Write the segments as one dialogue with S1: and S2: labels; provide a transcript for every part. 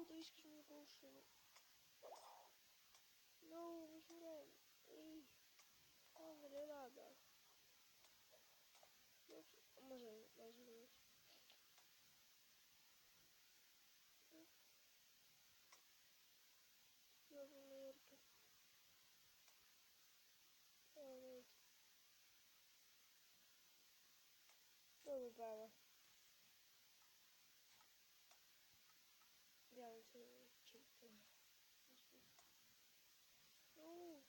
S1: No, dois que me puxam. Não, jurei. Ei, melhorada. Mais ou menos. Novo América. Novo Bala. Yeah, it's a cheap thing. No,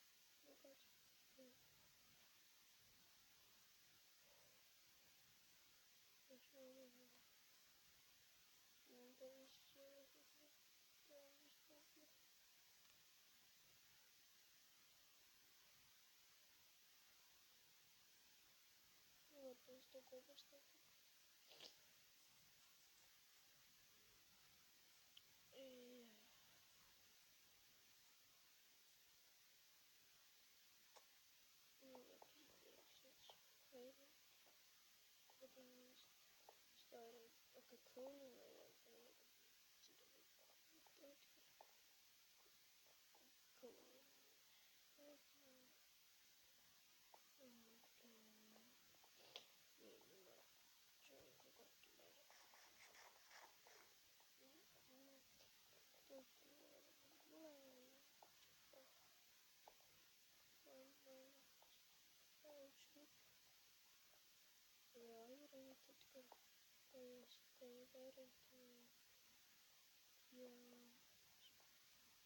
S1: no god. Вот, просто года что-то. Started like a cooling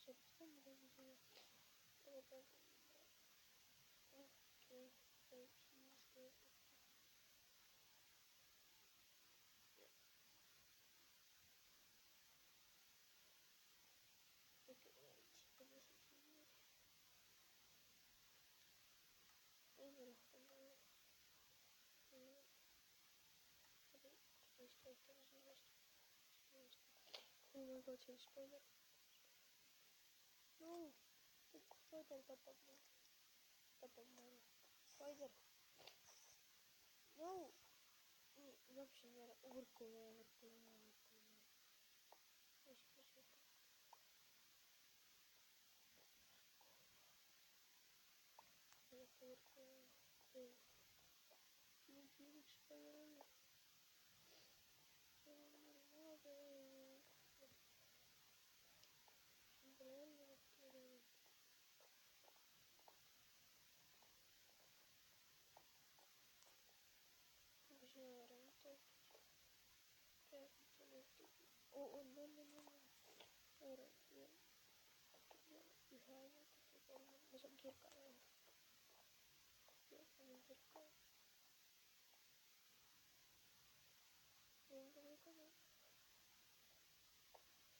S1: siapa tahu mau bisa apa oke baik sini sedikit ya oke nanti coba sini ini lah teman ini tapi oh my god change spoiler no spoiler dapat mana spoiler no ini optionnya overcool overcool gini spoiler oh no orang dia behind masuk gear kalian dia akan gear kalian yang mereka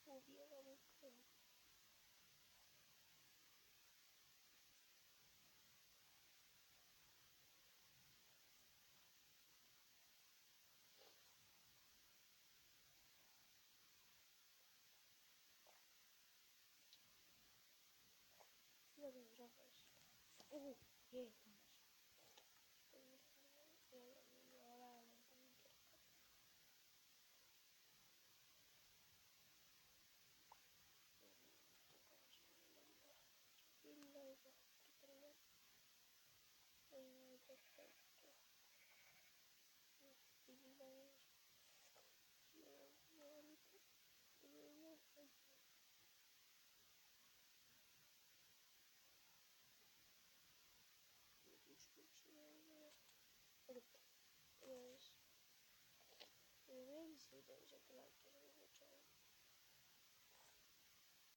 S1: mobil kamu keren ya berapa oh yeah Yes, ini sih dari satu lagi.